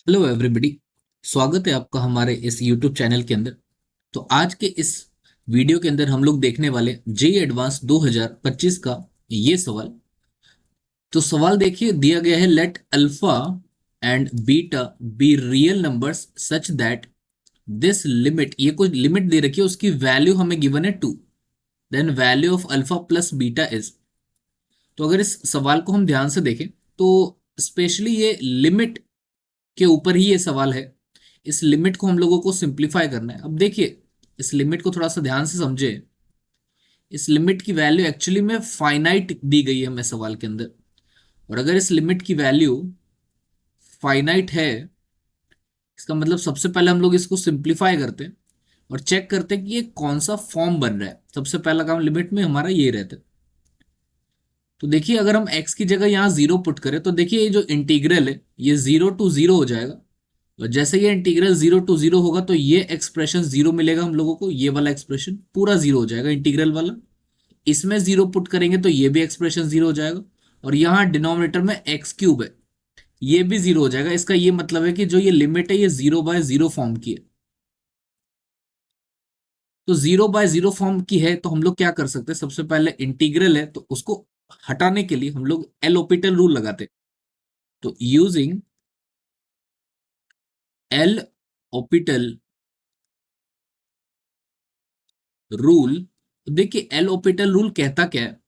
Hello everybody. स्वागत है आपका हमारे इस यूट्यूब चैनल के अंदर। तो आज के इस वीडियो के अंदर हम लोग देखने वाले जेई एडवांस 2025 का ये सवाल। तो सवाल देखिए, दिया गया है let alpha and beta be real numbers such that this limit, ये कोई लिमिट दे रखी है, उसकी वैल्यू हमें गिवन है 2। Then value of alpha plus beta is. तो अगर इस सवाल को हम ध्यान से देखें तो स्पेशली ये लिमिट के ऊपर ही ये सवाल है। इस लिमिट को हम लोगों को सिंप्लीफाई करना है। अब देखिए, इस लिमिट को थोड़ा सा ध्यान से समझे। इस लिमिट की वैल्यू एक्चुअली में फाइनाइट दी गई है हमें सवाल के अंदर। और अगर इस लिमिट की वैल्यू फाइनाइट है, इसका मतलब सबसे पहले हम लोग इसको सिंप्लीफाई करते हैं और चेक करते हैं कि ये कौन सा फॉर्म बन रहा है। सबसे पहला काम लिमिट में हमारा ये रहता है। तो देखिए, अगर हम x की जगह यहाँ जीरो पुट करें तो देखिए ये जो इंटीग्रल है ये 0 to 0 हो जाएगा। और जैसे ये इंटीग्रल 0 to 0 होगा तो ये एक्सप्रेशन जीरो मिलेगा हम लोगों को। ये वाला एक्सप्रेशन पूरा जीरो हो जाएगा इंटीग्रल वाला। इसमें जीरो पुट करेंगे तो ये भी एक्सप्रेशन जीरो हो जाएगा। और यहाँ डिनोमिनेटर में एक्स क्यूब है, ये भी जीरो हो जाएगा। इसका ये मतलब है कि जो ये लिमिट है ये 0/0 फॉर्म की है। तो 0/0 फॉर्म की है तो हम लोग क्या कर सकते हैं, सबसे पहले इंटीग्रल है तो उसको हटाने के लिए हम लोग एल ऑपिटल रूल लगाते हैं। तो यूजिंग एल ऑपिटल रूल, देखिए एल ऑपिटल रूल कहता क्या है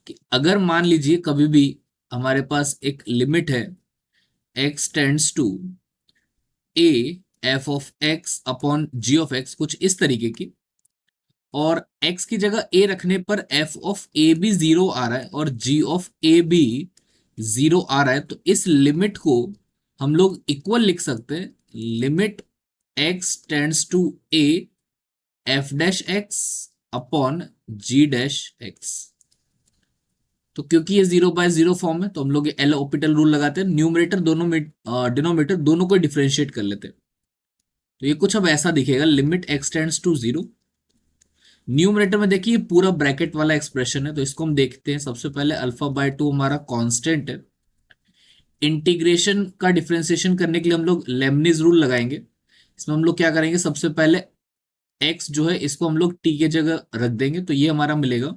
कि अगर मान लीजिए कभी भी हमारे पास एक लिमिट है x tends to a f of x upon g of x, कुछ इस तरीके की, और x की जगह a रखने पर f ऑफ a भी जीरो आ रहा है और g ऑफ a भी जीरो आ रहा है, तो इस लिमिट को हम लोग इक्वल लिख सकते हैं limit x tends to a f dash x upon g dash x। तो क्योंकि ये 0/0 फॉर्म है तो हम लोग एल ऑपिटल रूल लगाते हैं, न्यूमरेटर दोनों में डिनोमिनेटर दोनों को डिफरेंशिएट कर लेते हैं। तो ये कुछ अब ऐसा दिखेगा, limit X tends to zero. Numerator में देखिए पूरा ब्रैकेट वाला एक्सप्रेशन है तो इसको हम देखते हैं। सबसे पहले अल्फा/2 हमारा कांस्टेंट है। इंटीग्रेशन का डिफरेंशिएशन करने के लिए हम लोग लेबनिज रूल लगाएंगे। इसमें हम लोग क्या करेंगे, सबसे पहले एक्स जो है इसको हम लोग टी के जगह रख देंगे तो ये हमारा मिलेगा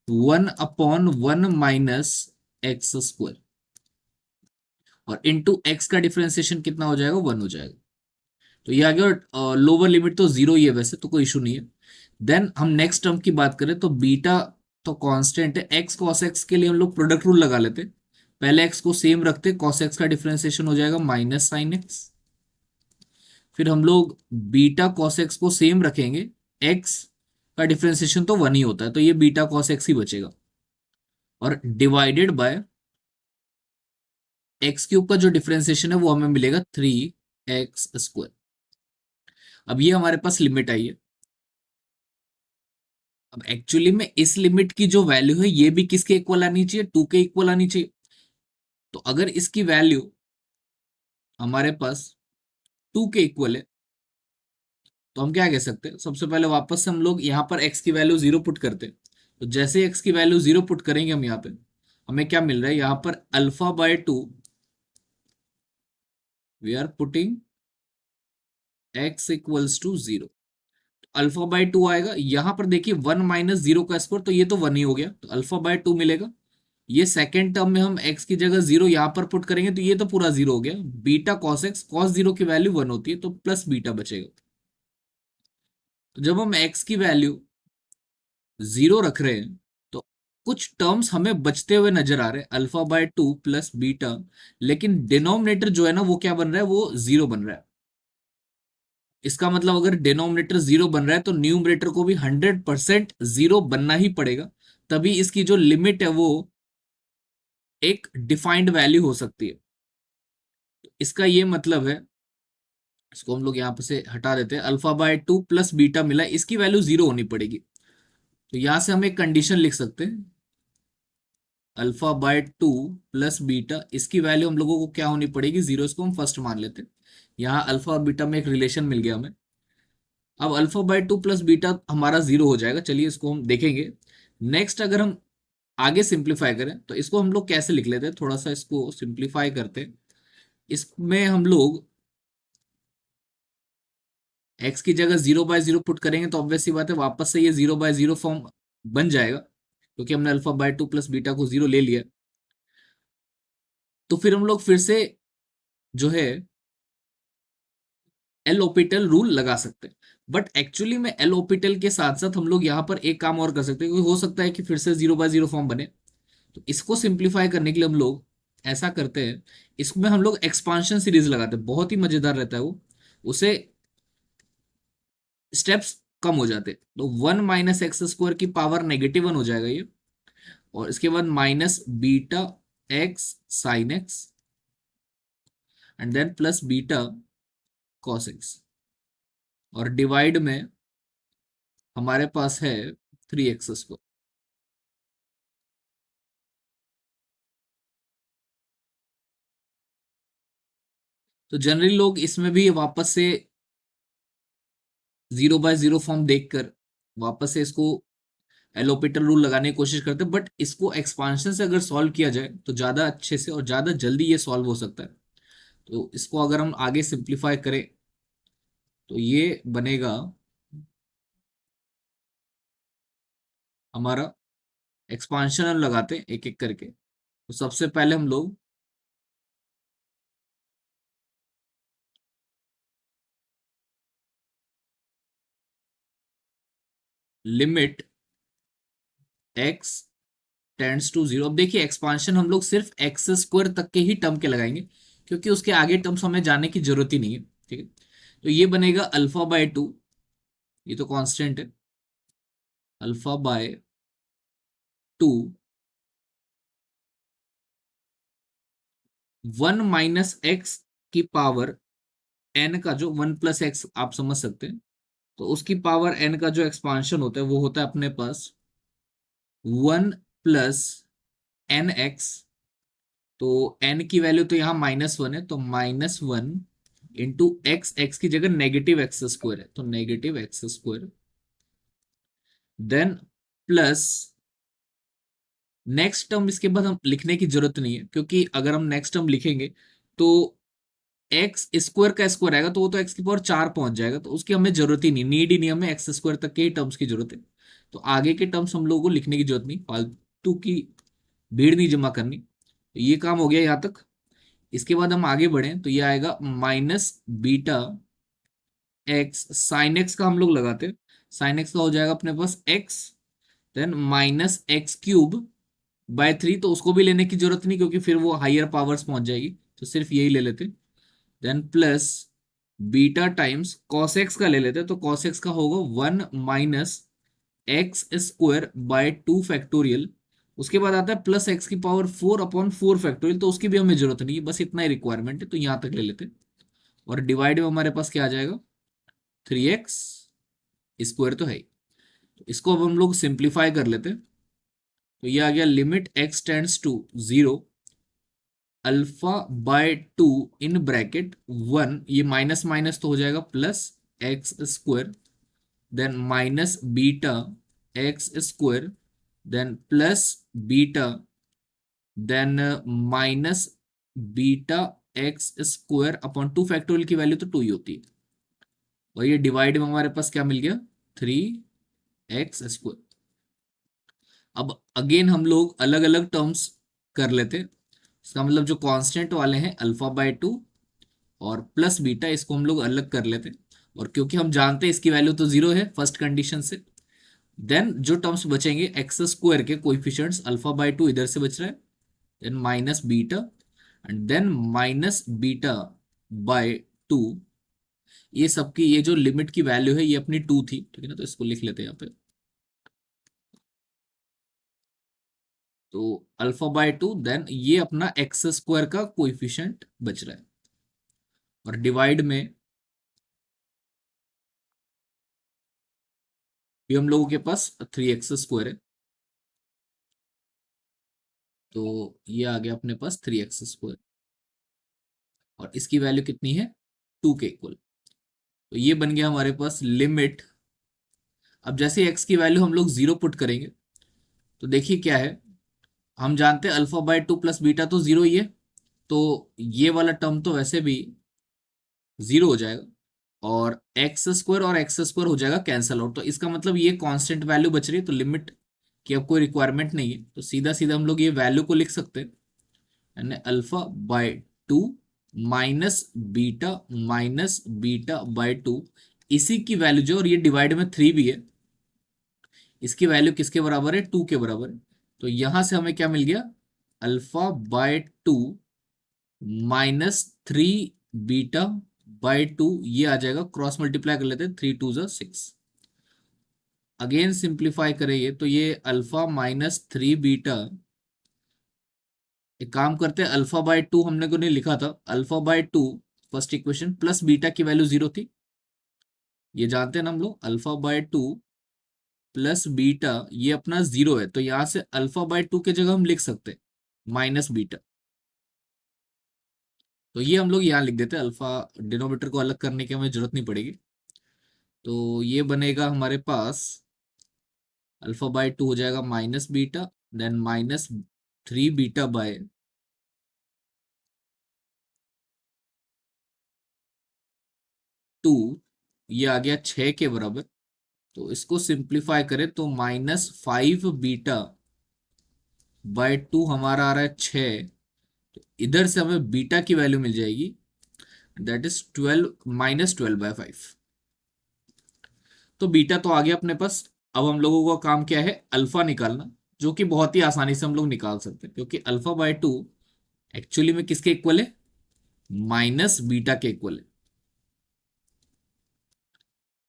1/1 - x²। और इंटू एक्स का डिफरेंशिएशन कितना हो जाएगा, 1 हो जाएगा। तो ये आ गया। लोअर लिमिट तो जीरो ही है वैसे, तो कोई इशू नहीं है। देन हम नेक्स्ट टर्म की बात करें तो बीटा तो कांस्टेंट है। एक्स कॉस एक्स के लिए हम लोग प्रोडक्ट रूल लगा लेते। पहले एक्स को सेम रखते, कॉस एक्स का डिफरेंशिएशन हो जाएगा माइनस साइन एक्स। फिर हम लोग बीटा कॉस एक्स को सेम रखेंगे, एक्स का डिफरेंशिएशन तो 1 ही होता है तो ये बीटा कॉस एक्स ही बचेगा। और डिवाइडेड बाय एक्स क्यूब का जो डिफरेंशिएशन है वो हमें मिलेगा 3x²। अब ये हमारे पास लिमिट आई है। अब एक्चुअली में इस लिमिट की जो वैल्यू है ये भी किसके इक्वल आनी चाहिए, 2 के इक्वल आनी चाहिए। तो अगर इसकी वैल्यू हमारे पास 2 के इक्वल है तो हम क्या कह सकते हैं, सबसे पहले वापस से हम लोग यहाँ पर x की वैल्यू जीरो पुट करते हैं। तो जैसे x की वैल्यू जीरो पुट करेंगे हम यहाँ पे, हमें क्या मिल रहा है, यहाँ पर अल्फा/2 we are putting x equals to zero. अल्फा/2 आएगा यहाँ पर, देखिए 1 - 0 का स्क्वायर तो ये तो 1 ही हो गया तो अल्फा/2 मिलेगा। ये सेकेंड टर्म में हम x की जगह जीरो यहां पर पुट करेंगे तो ये तो पूरा जीरो हो गया। Beta cos x, cos zero की वैल्यू 1 होती है तो प्लस बीटा बचेगा। तो जब हम x की वैल्यू जीरो रख रहे हैं तो कुछ टर्म्स हमें बचते हुए नजर आ रहे हैं, अल्फा/2 प्लस बीटा। लेकिन डिनोमिनेटर जो है ना वो क्या बन रहा है, वो जीरो बन रहा है। इसका मतलब अगर डिनोमिनेटर जीरो बन रहा है तो न्यूमरेटर को भी 100% जीरो बनना ही पड़ेगा, तभी इसकी जो लिमिट है वो एक डिफाइंड वैल्यू हो सकती है। इसका ये मतलब है, इसको हम लोग यहाँ पे से हटा देते हैं, अल्फा/2 प्लस बीटा मिला, इसकी वैल्यू जीरो होनी पड़ेगी। तो यहां से हम एक कंडीशन लिख सकते हैं, अल्फा/2 प्लस बीटा, इसकी वैल्यू हम लोगों को क्या होनी पड़ेगी, जीरो। इसको हम फर्स्ट मान लेते हैं। यहाँ अल्फा और बीटा में एक रिलेशन मिल गया हमें। अब अल्फा/2 प्लस बीटा हमारा जीरो हो जाएगा, चलिए इसको हम देखेंगे। नेक्स्ट अगर हम आगे सिंप्लीफाई करें तो इसको हम लोग कैसे लिख लेते हैं, थोड़ा सा इसको सिंप्लीफाई करते हैं। इसमें हम लोग एक्स की जगह 0/0 पुट करेंगे तो ऑब्वियस सी बात है वापस से ये 0/0 फॉर्म बन जाएगा, क्योंकि हमने अल्फा/2 प्लस बीटा को 0 ले लिया। तो फिर हम लोग फिर से जो है एल ऑपिटल रूल लगा सकते हैं। बट एक्चुअली में एल ऑपिटल के साथ साथ हम लोग यहाँ पर एक काम और कर सकते हैं, क्योंकि हो सकता है कि फिर से 0/0 फॉर्म बने। तो इसको सिंप्लीफाई करने के लिए हम लोग ऐसा करते हैं, इसमें हम लोग एक्सपांशन सीरीज लगाते हैं, बहुत ही मजेदार रहता है वो। उसे स्टेप्स कम हो जाते हैं, तो 1 - x² की पावर -1 हो जाएगा ये। और इसके बाद -βx sin x and then plus beta cos x। और डिवाइड में हमारे पास है 3x²। तो जनरली लोग इसमें भी वापस से 0/0 फॉर्म देखकर वापस से इसको एलोपिटल रूल लगाने की कोशिश करते हैं, बट इसको एक्सपांशन से अगर सॉल्व किया जाए तो ज्यादा अच्छे से और ज्यादा जल्दी ये सॉल्व हो सकता है। तो इसको अगर हम आगे सिंप्लीफाई करें तो ये बनेगा हमारा, एक्सपांशन लगाते हैं एक एक करके। तो सबसे पहले हम लोग लिमिट x टेंड्स टू 0। अब देखिए एक्सपांशन हम लोग सिर्फ x² तक के ही टर्म के लगाएंगे, क्योंकि उसके आगे टर्म्स हमें जाने की जरूरत ही नहीं है। ठीक है, तो ये बनेगा अल्फा/2, ये तो कांस्टेंट है, अल्फा/2 1 - x की पावर n का जो 1 + x आप समझ सकते हैं, तो उसकी पावर n का जो एक्सपांशन होता है वो होता है अपने पास 1 + nx। तो n की वैल्यू तो यहाँ -1 है, तो -1 × x की जगह -x² है, तो -x²। Then plus next term, इसके बाद हम लिखने की जरूरत नहीं है, क्योंकि अगर हम नेक्स्ट टर्म लिखेंगे तो x² का स्क्वायर आएगा, तो वो तो x⁴ पहुंच जाएगा, तो उसकी हमें जरूरत ही नहीं, नीड ही नहीं, हमें x² तक के ही टर्म्स की जरूरत है। तो आगे के टर्म्स हम लोगों को लिखने की जरूरत नहीं, फालतू की भीड़ नहीं जमा करनी। तो ये काम हो गया यहाँ तक। इसके बाद हम आगे बढ़े तो ये आएगा -βx sin x का हम लोग लगाते हैं। sin x का हो जाएगा अपने पास x, देन -x³ / 3, तो उसको भी लेने की जरूरत नहीं, क्योंकि फिर वो हायर पावर्स पहुंच जाएगी, तो सिर्फ यही ले लेते। Then plus beta times cos X का ले लेते हैं, तो कॉस एक्स का होगा 1 - x² / 2 फैक्टोरियल। उसके बाद आता है +x⁴/4 फैक्टोरियल, तो उसकी भी हमें जरूरत नहीं है, बस इतना ही रिक्वायरमेंट है, तो यहां तक ले लेते हैं। और डिवाइड में हमारे पास क्या आ जाएगा, 3x² तो है ही। तो इसको अब हम लोग सिंप्लीफाई कर लेते हैं, तो ये आ गया लिमिट x टेंड्स टू 0 अल्फा/2 इन ब्रैकेट 1, ये माइनस माइनस तो हो जाएगा +x², then -βx², then plus beta, then -βx²/2 की वैल्यू तो 2 ही होती है। और ये डिवाइड में हमारे पास क्या मिल गया, 3x²। अब अगेन हम लोग अलग अलग टर्म्स कर लेते। इसका मतलब जो कांस्टेंट वाले हैं अल्फा/2 और प्लस बीटा, इसको हम लोग अलग कर लेते। और क्योंकि हम जानते हैं इसकी वैल्यू तो 0 है फर्स्ट कंडीशन से, देन जो टर्म्स बचेंगे x² के कोएफिशिएंट्स अल्फा/2 इधर से बच रहा है, then minus beta and then -β/2। ये सबकी ये जो लिमिट की वैल्यू है ये अपनी 2 थी, ठीक है ना, तो इसको लिख लेते हैं यहाँ पे। तो अल्फा/2, देन ये अपना x² का कोएफिशिएंट बच रहा है। और डिवाइड में भी हम लोगों के पास 3x² है, तो ये आ गया अपने पास 3x²। और इसकी वैल्यू कितनी है, 2 के इक्वल। तो ये बन गया हमारे पास लिमिट। अब जैसे x की वैल्यू हम लोग 0 पुट करेंगे, तो देखिए क्या है, हम जानते हैं अल्फा/2 प्लस बीटा तो 0 ही है, तो ये वाला टर्म तो वैसे भी 0 हो जाएगा। और एक्स स्क्वायर और एक्स स्क्वायर हो जाएगा कैंसल आउट। तो इसका मतलब ये कांस्टेंट वैल्यू बच रही है, तो लिमिट की अब कोई रिक्वायरमेंट नहीं है, तो सीधा सीधा हम लोग ये वैल्यू को लिख सकते हैं, यानी alpha by 2 minus beta by 2। इसी की वैल्यू जो, और ये डिवाइड में 3 भी है, इसकी वैल्यू किसके बराबर है, 2 के बराबर है। तो यहां से हमें क्या मिल गया, अल्फा बाय 2 -3 बीटा बाय 2, ये आ जाएगा, क्रॉस मल्टीप्लाई कर लेते हैं, 3 2 6। अगेन सिंप्लीफाई करेंगे तो ये अल्फा -3 बीटा, एक काम करते हैं, अल्फा बाय 2 हमने को नहीं लिखा था, alpha by 2 first equation plus beta की वैल्यू 0 थी, ये जानते हैं ना हम लोग, अल्फा बाय 2 प्लस बीटा ये अपना 0 है, तो यहां से अल्फा बाय 2 की जगह हम लिख सकते हैं माइनस बीटा। तो ये हम लोग यहाँ लिख देते हैं, अल्फा डिनोमिनेटर को अलग करने की हमें जरूरत नहीं पड़ेगी। तो ये बनेगा हमारे पास, अल्फा बाय 2 हो जाएगा minus beta, then -3 beta by 2, ये आ गया 6 के बराबर। तो इसको सिंप्लीफाई करें तो -5 बीटा बाय 2 हमारा आ रहा है 6। तो इधर से हमें बीटा की वैल्यू मिल जाएगी, दैट इज 12 -12/5। तो बीटा तो आ गया अपने पास। अब हम लोगों का काम क्या है, अल्फा निकालना, जो कि बहुत ही आसानी से हम लोग निकाल सकते हैं, क्योंकि अल्फा बाय 2 एक्चुअली में किसके इक्वल है, माइनस बीटा के इक्वल है।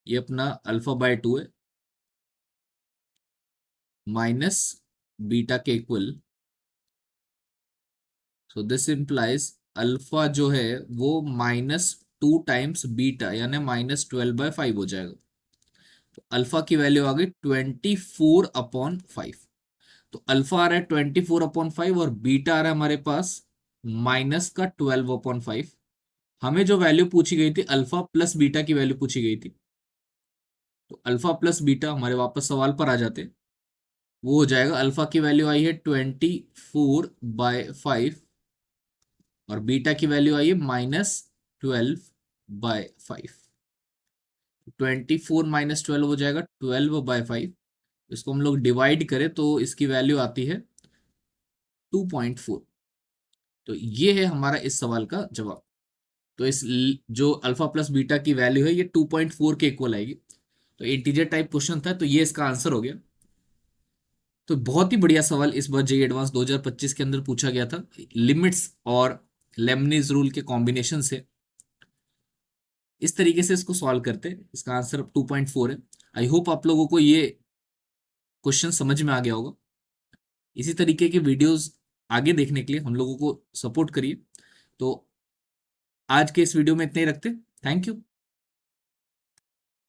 ये अपना अल्फा बाय 2 है, माइनस बीटा के equal. So this implies alpha जो है वो -2 टाइम्स बीटा, यानी -12/5 हो जाएगा। तो अल्फा की वैल्यू आ गई 24/5। तो अल्फा आ रहा है 24/5 और बीटा आ रहा है हमारे पास माइनस का 12/5। हमें जो वैल्यू पूछी गई थी, अल्फा प्लस बीटा की वैल्यू पूछी गई थी, तो अल्फा प्लस बीटा हमारे वापस सवाल पर आ जाते हैं। वो हो जाएगा, अल्फा की वैल्यू आई है 24/5 और बीटा की वैल्यू आई है -12/5। 24 - 12 हो जाएगा 12/5। इसको हम लोग डिवाइड करें तो इसकी वैल्यू आती है 2.4। तो ये है हमारा इस सवाल का जवाब। तो जो अल्फा प्लस बीटा की वैल्यू है ये 2.4 के इक्वल आएगी। तो इंटीजर टाइप क्वेश्चन था, तो ये इसका आंसर हो गया। तो बहुत ही बढ़िया सवाल इस बार जेईई एडवांस 2025 के अंदर पूछा गया था, लिमिट्स और लेबनिज रूल के कॉम्बिनेशन से। इस तरीके से इसको सॉल्व करते हैं, इसका आंसर 2.4 है। आई होप आप लोगों को ये क्वेश्चन समझ में आ गया होगा। इसी तरीके के वीडियोस आगे देखने के लिए हम लोगों को सपोर्ट करिए। तो आज के इस वीडियो में इतने ही रखते, थैंक यू।